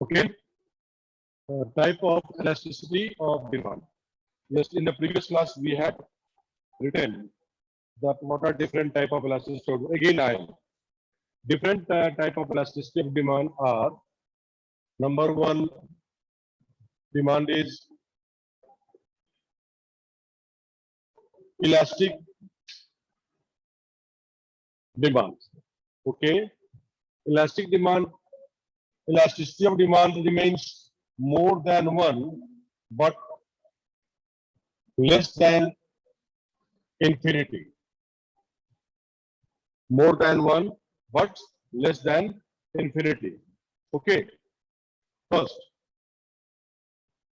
Okay, type of elasticity of demand. Yes, in the previous class we had written that what are different type of elasticity. Again, I different type of elasticity of demand are: number one, demand is elastic demand. Okay, elastic demand, elasticity of demand remains more than one, but less than infinity. More than one, but less than infinity. Okay. First.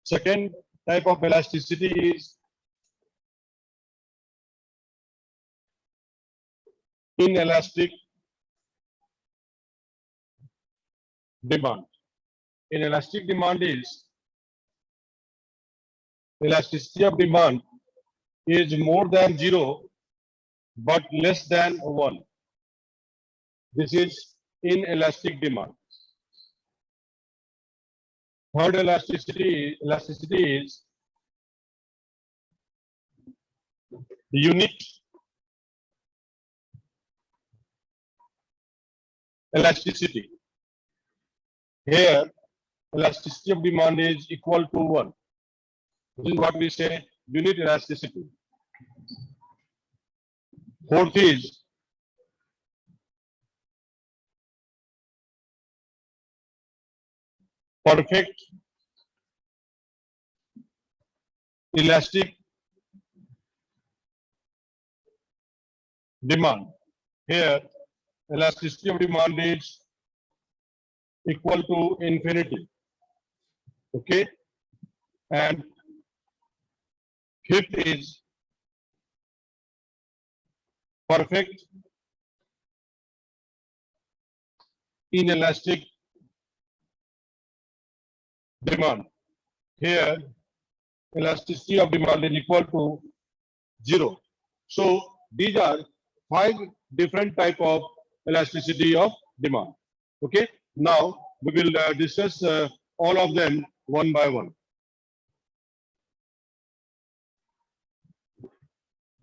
Second type of elasticity is inelastic demand. Inelastic demand is elasticity of demand is more than 0 but less than 1. This is inelastic demand. Third elasticity is unit elasticity. Here, elasticity of demand is equal to 1. This is what we say unit elasticity. Fourth is perfect elastic demand. Here, elasticity of demand is equal to infinity. Okay. And fifth is perfect inelastic demand. Here, elasticity of demand is equal to 0. So these are 5 different type of elasticity of demand. Okay. Now we will discuss all of them one by one.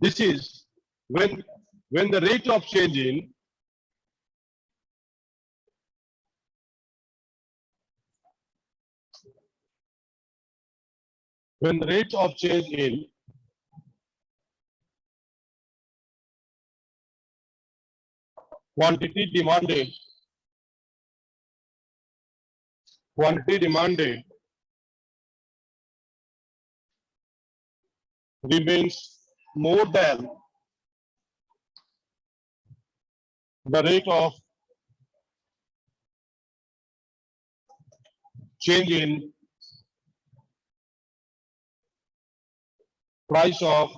This is when the rate of change in quantity demanded remains more than the rate of change in price of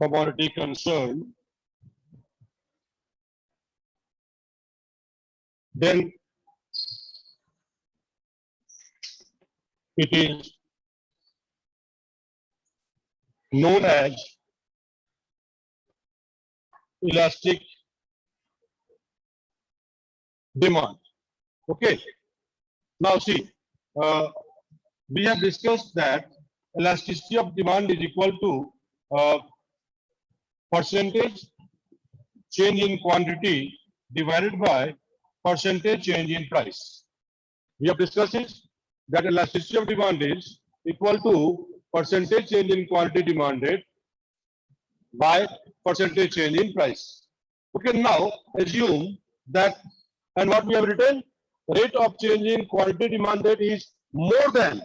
commodity concerned, then it is known as elastic demand. Okay. Now see, we have discussed that elasticity of demand is equal to percentage change in quantity divided by percentage change in price. We have discussed it, that elasticity of demand is equal to percentage change in quantity demanded by percentage change in price. Okay, now assume that, and what we have written, rate of change in quantity demanded is more than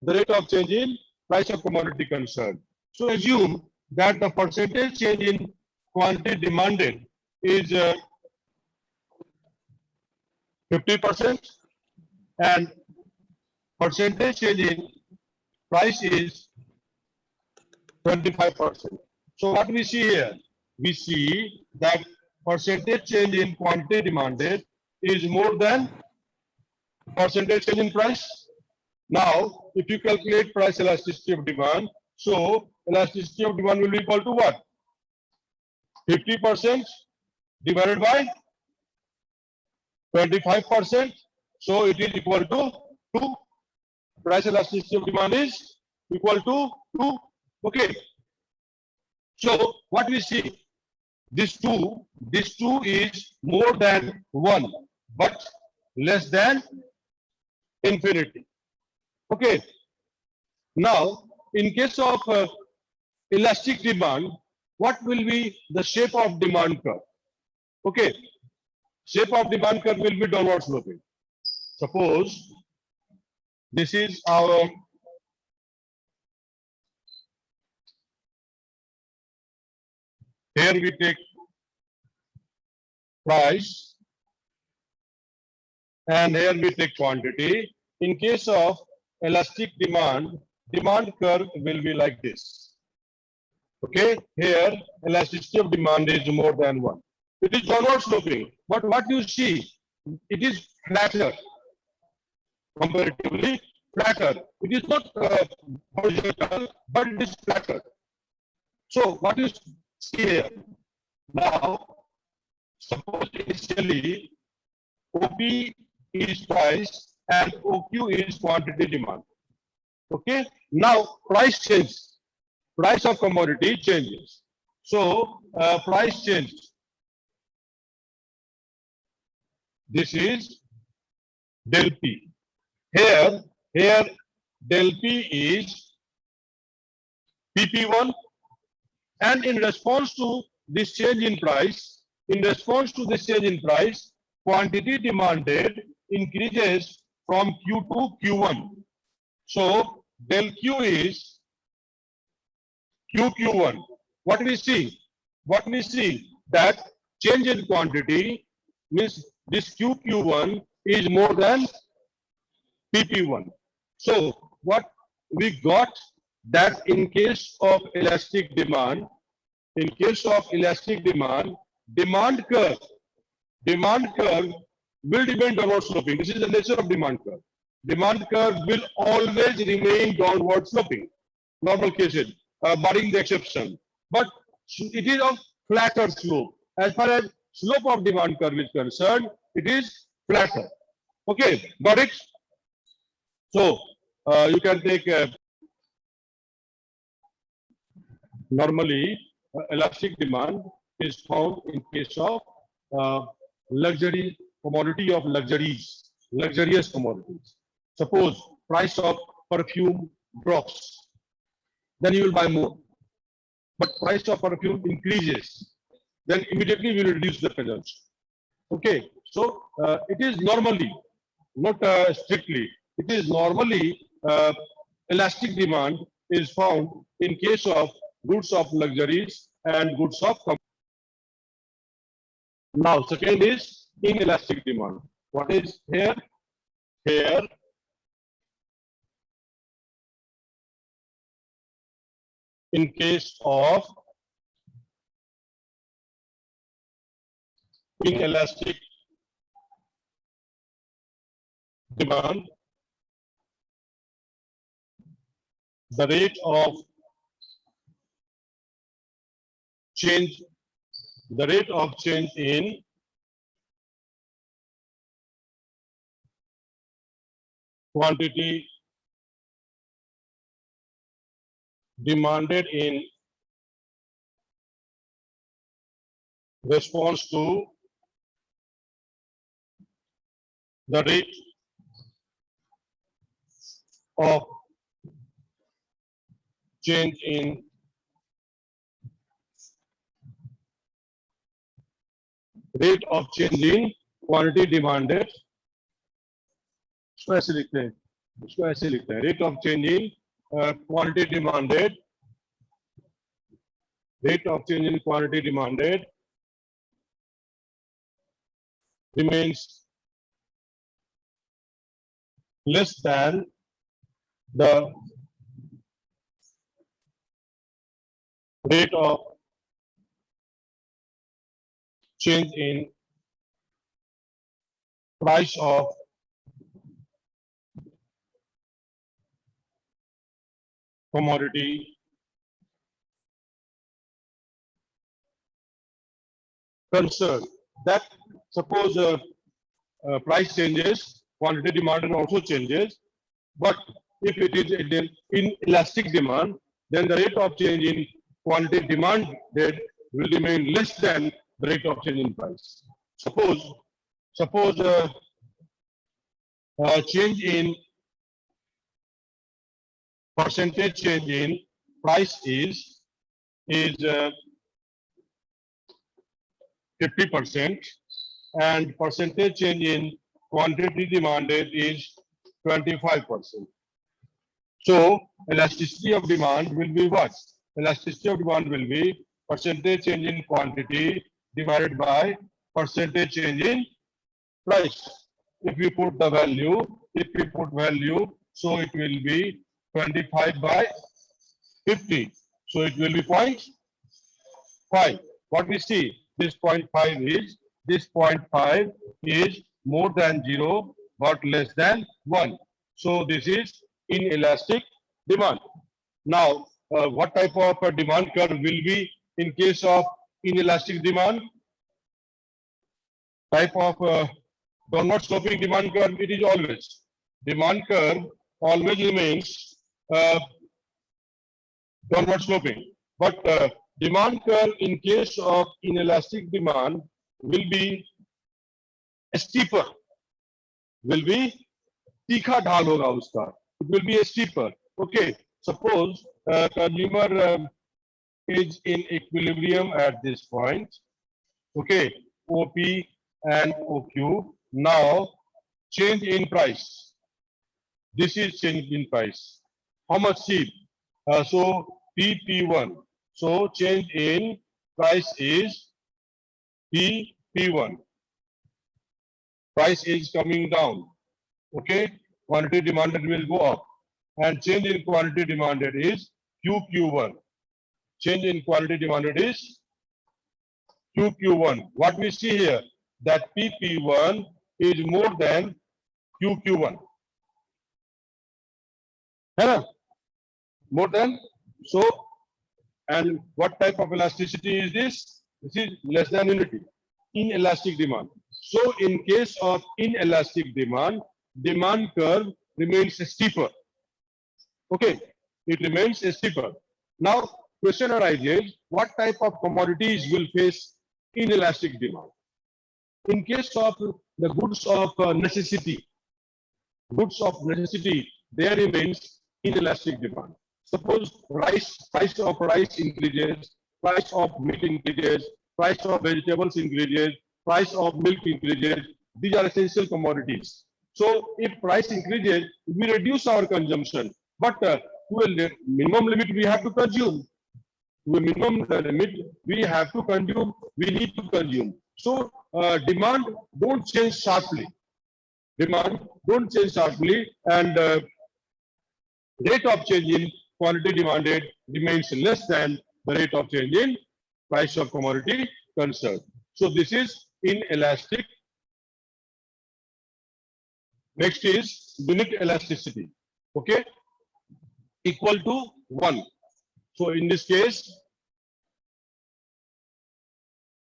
the rate of change in price of commodity concerned. So assume that the percentage change in quantity demanded is 50% and percentage change in price is 25%. So what we see here? We see that percentage change in quantity demanded is more than percentage change in price. Now, if you calculate price elasticity of demand, so elasticity of demand will be equal to what? 50% divided by 25%. So it is equal to 2. Price elasticity of demand is equal to 2. Okay. So what we see, this 2 is more than 1, but less than infinity. Okay. Now, in case of elastic demand, what will be the shape of demand curve? Okay. Shape of demand curve will be downward sloping. Suppose this is our here we take price and here we take quantity. In case of elastic demand, demand curve will be like this. Okay, here elasticity of demand is more than 1. It is downward sloping, but what you see, it is flatter, comparatively flatter. It is not horizontal, but it is flatter. So what you see here, now suppose initially OP is price and OQ is quantity demand. Okay, now price changes, price of commodity changes. So price changes. This is del P. Here del P is PP1, and in response to this change in price, quantity demanded increases from Q to Q1. So del Q is QQ1. What we see that change in quantity means this QQ1 is more than PP1. So what we got, that in case of elastic demand, demand curve will remain downward sloping. This is the nature of demand curve. Demand curve will always remain downward sloping. Normal cases, barring the exception. But it is of flatter slope. As far as slope of demand curve is concerned, it is flatter. Okay, got it? So you can take normally elastic demand is found in case of luxury commodity of luxuries, luxurious commodities. Suppose price of perfume drops, then you will buy more. But price of perfume increases, then immediately we will reduce the consumption. Okay, so it is normally, not strictly, it is normally elastic demand is found in case of goods of luxuries and goods of comfort. Now, second is inelastic demand. What is here? Here, in case of inelastic demand, the rate of change in quantity demanded in response to the rate of change in quantity demanded, इसको ऐसे लिखते हैं, rate of change in quantity demanded remains less than the rate of change in price of commodity concern. That suppose price changes, quantity demand also changes. But if it is an inelastic demand, then the rate of change in quantity demanded will remain less than the rate of change in price. Suppose change in percentage change in price is 50% and percentage change in quantity demanded is 25%. So elasticity of demand will be what? Elasticity of demand will be percentage change in quantity divided by percentage change in price. If you put the value, so it will be 25 by 50. So it will be 0.5. What we see, this 0.5 is more than 0 but less than 1. So this is inelastic demand. Now, what type of demand curve will be in case of inelastic demand? Type of downward sloping demand curve, it is always. Demand curve always remains downward sloping. But demand curve in case of inelastic demand will be steeper. Will be तीखा ढाल होगा उसका. It will be steeper. Okay. Suppose consumer is in equilibrium at this point. Okay. OP and OQ. Now change in price. This is change in price. How much cheap? So PP1. So change in price is PP1. Price is coming down. Okay. Quantity demanded will go up. And change in quantity demanded is QQ1. Change in quantity demanded is QQ1. What we see here, that PP1 is more than QQ1. More than. So, and what type of elasticity is this? This is less than unity. Inelastic demand. So, in case of inelastic demand, demand curve remains steeper. Okay, it remains steeper. Now, question arises, what type of commodities will face inelastic demand? In case of the goods of necessity, there remains inelastic demand. Suppose price of rice increases, price of meat increases, price of vegetables increases, price of milk increases. These are essential commodities. So if price increases, we reduce our consumption, but to a minimum limit we have to consume. To a minimum limit we have to consume. We need to consume. So demand don't change sharply. Demand don't change sharply, and rate of change in quantity demanded remains less than the rate of change in price of commodity concerned. So this is inelastic. Next is unit elasticity. Okay, equal to 1. So in this case,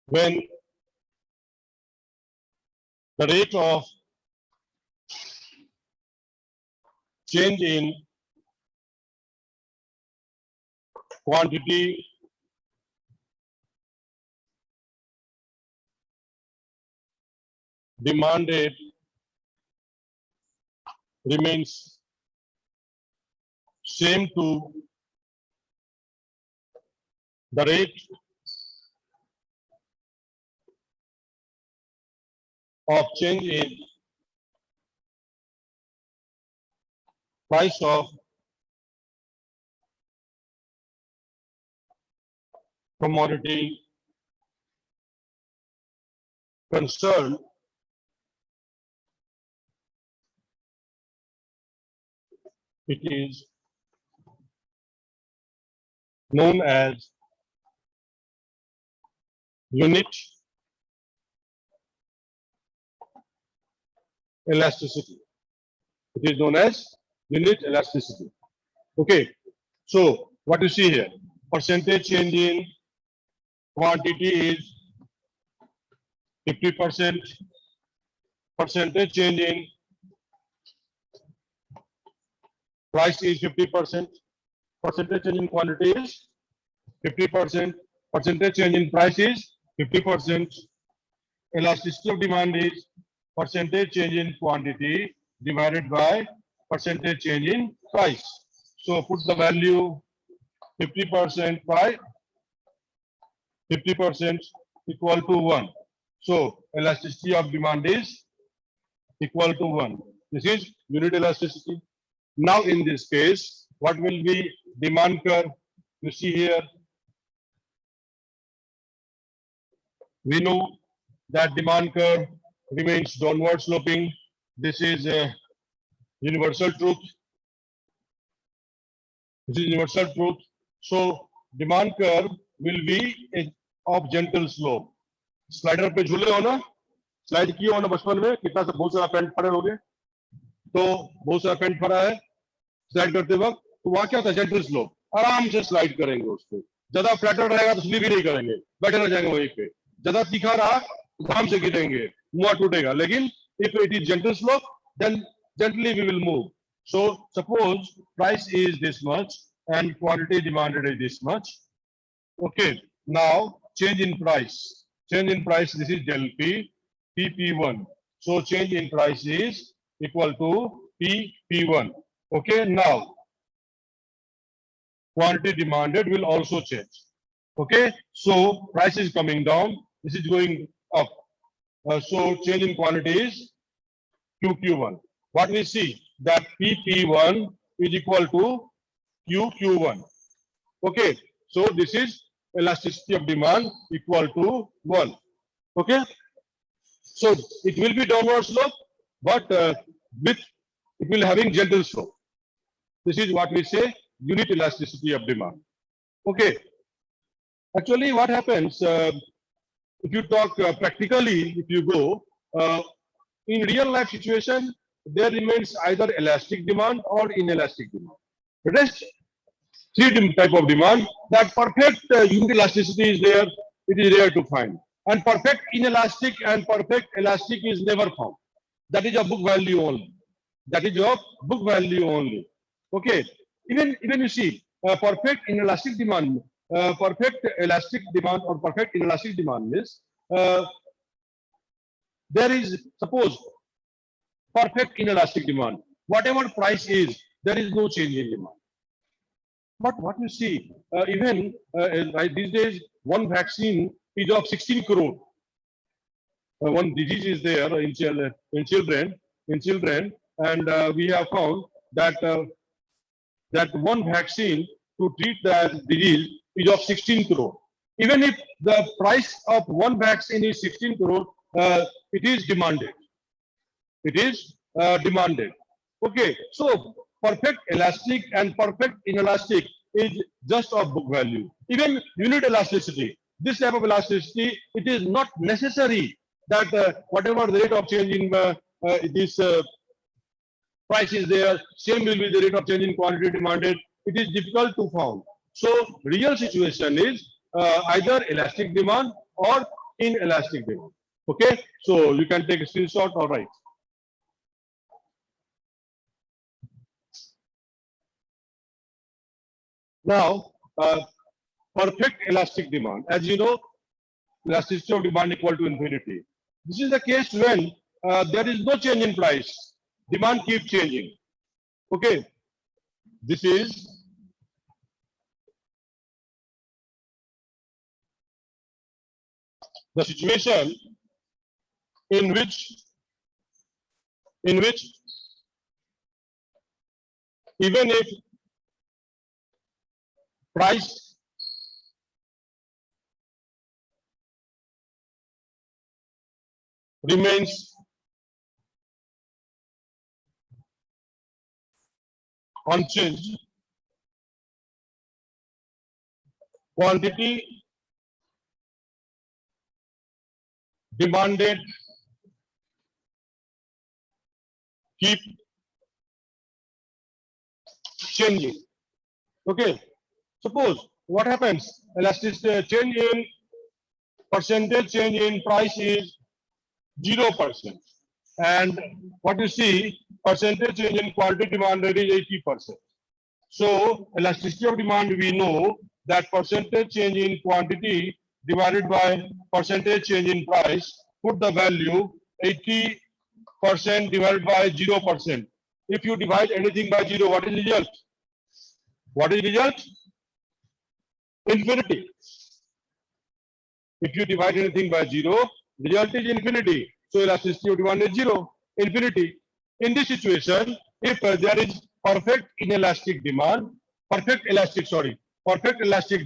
when the rate of change in quantity demanded remains same to the rate of change in price of commodity concerned, it is known as unit elasticity. It is known as unit elasticity. Okay, so what you see here, percentage change in quantity is 50% percentage change in price is 50%, percentage change in quantity is 50%, percentage change in price is 50%, elasticity of demand is percentage change in quantity divided by percentage change in price. So put the value 50% by 50% equal to 1. So elasticity of demand is equal to 1. This is unit elasticity. Now in this case, what will be demand curve? You see here, we know that demand curve remains downward sloping. This is a universal truth. This is universal truth. So demand curve will be of gentle slope. Slider पे झूले हो ना, slide किए हो ना बचपन में, कितना सा बहुत सारा पेंट पड़े होगे, तो बहुत सारा पेंट पड़ा है स्लाइड करते वक्त, तो वहां क्या होता है, जेंटल स्लोप, आराम से स्लाइड करेंगे उसको. ज्यादा फ्लैटर रहेगा तो स्लिप ही नहीं करेंगे, बैठे रह जाएंगे वहीं पे. ज्यादा तीखा रहा आराम से गिरेंगे, मुंह टूटेगा. लेकिन if it is gentle slope, then gently we will move. So suppose price is this much and quantity demanded is this much. Okay, now change in price. Change in price, this is del P, PP1. So change in price is equal to PP1. Okay, now quantity demanded will also change. Okay, so price is coming down, this is going up. So change in quantity is QQ1. What we see that PP1 is equal to QQ1. Okay, so this is elasticity of demand equal to 1. Okay, so it will be downward slope, but with it will having gentle slope. This is what we say unit elasticity of demand. Okay, actually what happens if you talk practically, if you go in real life situation, there remains either elastic demand or inelastic demand. Rest three type of demand. That perfect unit elasticity is there, it is rare to find. And perfect inelastic and perfect elastic is never found. That is a book value only. That is your book value only. Okay. Even you see perfect inelastic demand, perfect elastic demand or perfect inelastic demand is there is suppose perfect inelastic demand. Whatever price is, there is no change in demand. But what you see, even right these days, one vaccine is of 16 crore. One disease is there in children, and we have found that that one vaccine to treat that disease is of 16 crore. Even if the price of one vaccine is 16 crore, it is demanded. It is demanded. Okay, so perfect elastic and perfect inelastic is just of book value. Even unit elasticity, this type of elasticity, it is not necessary that whatever the rate of change in this price is there, same will be the rate of change in quantity demanded. It is difficult to found. So real situation is either elastic demand or inelastic demand. Okay, so you can take a screenshot or write. Now, perfect elastic demand. As you know, elasticity of demand equal to infinity. This is the case when there is no change in price. Demand keeps changing. Okay, this is the situation in which even if price remains unchanged, quantity demanded keep changing. Okay, suppose what happens, elasticity change in percentage change in price is 0%. And what you see, percentage change in quantity demanded is 80%. So elasticity of demand, we know that percentage change in quantity divided by percentage change in price, put the value 80% divided by 0%. If you divide anything by 0, what is the result? What is the result? Infinity. If you divide anything by 0, result is infinity. So elasticity of demand is 0, infinity. In this situation, if there is perfect elastic demand, perfect elastic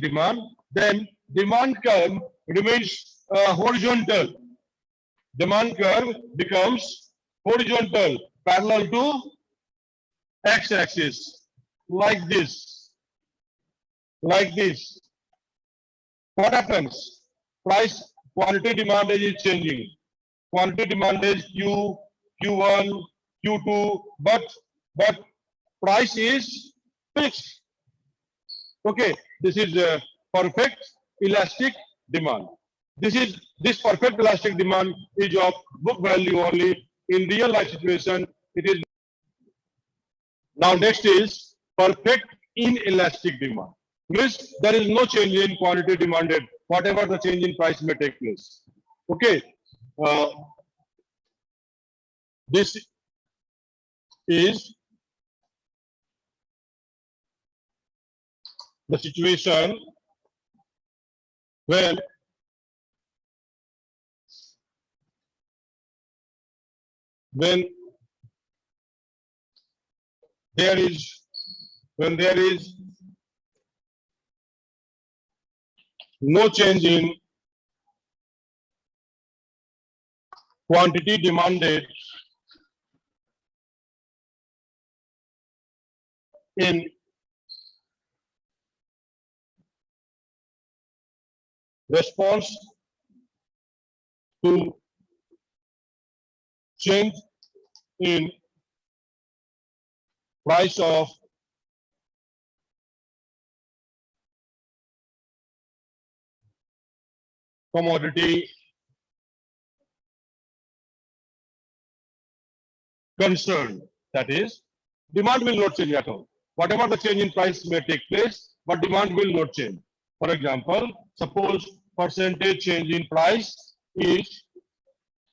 demand, then demand curve remains horizontal. Demand curve becomes horizontal, parallel to x-axis, like this. Like this. What happens? Price, quantity demand is changing. Quantity demand is Q, Q1, Q2, but price is fixed. Okay, this is perfect elastic demand. This perfect elastic demand is of book value only. In real life situation, it is. Now next is perfect inelastic demand. Means there is no change in quantity demanded, whatever the change in price may take place. Okay. This is the situation when there is no change in quantity demanded in response to change in price of commodity concerned. That is, demand will not change at all. Whatever the change in price may take place, but demand will not change. For example, suppose percentage change in price is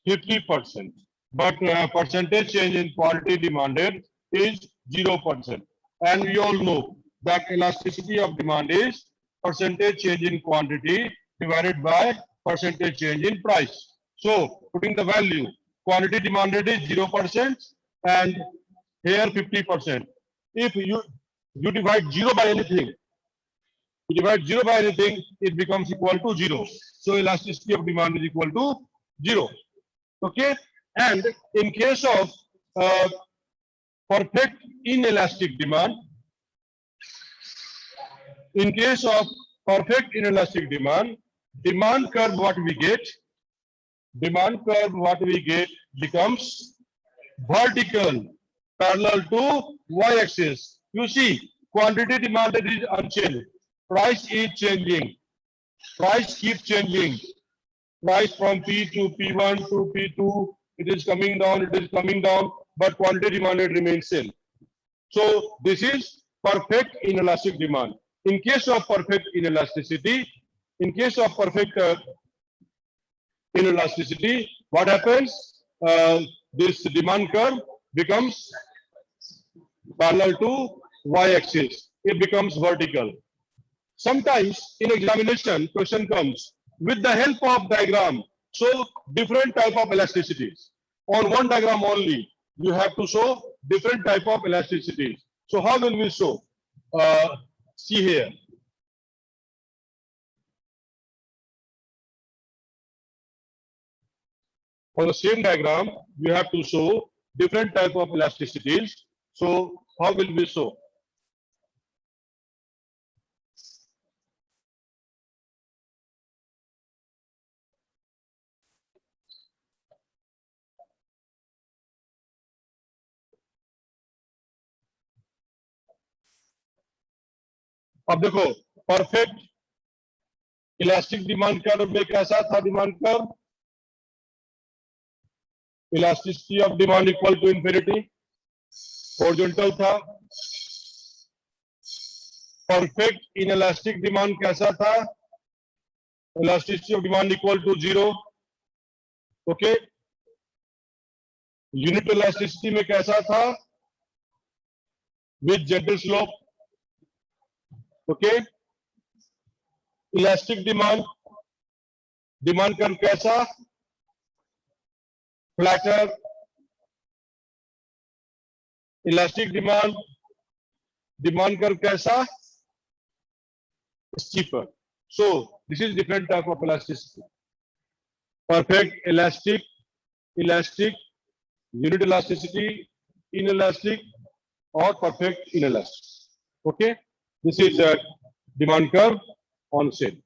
50%, but percentage change in quantity demanded is 0%. And we all know that elasticity of demand is percentage change in quantity divided by percentage change in price. So putting the value, quantity demanded is 0% and here 50%. If you divide 0 by anything, it becomes equal to 0. So elasticity of demand is equal to 0. Okay, and in case of perfect inelastic demand, demand curve what we get becomes vertical, parallel to y-axis. You see, quantity demanded is unchanged. Price is changing. Price keeps changing. Price from P to P1 to P2, it is coming down, but quantity demanded remains same. So this is perfect inelastic demand. In case of perfect inelasticity, what happens? This demand curve becomes parallel to y-axis. It becomes vertical. Sometimes in examination, question comes with the help of diagram. So different type of elasticities. On one diagram only, you have to show different type of elasticities. So how will we show? See here. On the same diagram, you have to show different type of elasticities. So how will we show? अब देखो perfect elastic demand curve में कैसा था demand curve elasticity of demand equal to infinity, horizontal था। Perfect inelastic demand कैसा था? Elasticity of demand equal to 0। Okay, unit elasticity में कैसा था? With gentle slope. Okay, elastic demand, demand curve कैसा? Flatter. Elastic demand, demand curve कैसा? Steeper. So this is different type of elasticity. Perfect elastic, elastic, unit elasticity, inelastic, or perfect inelastic. Okay, this is a demand curve on shape.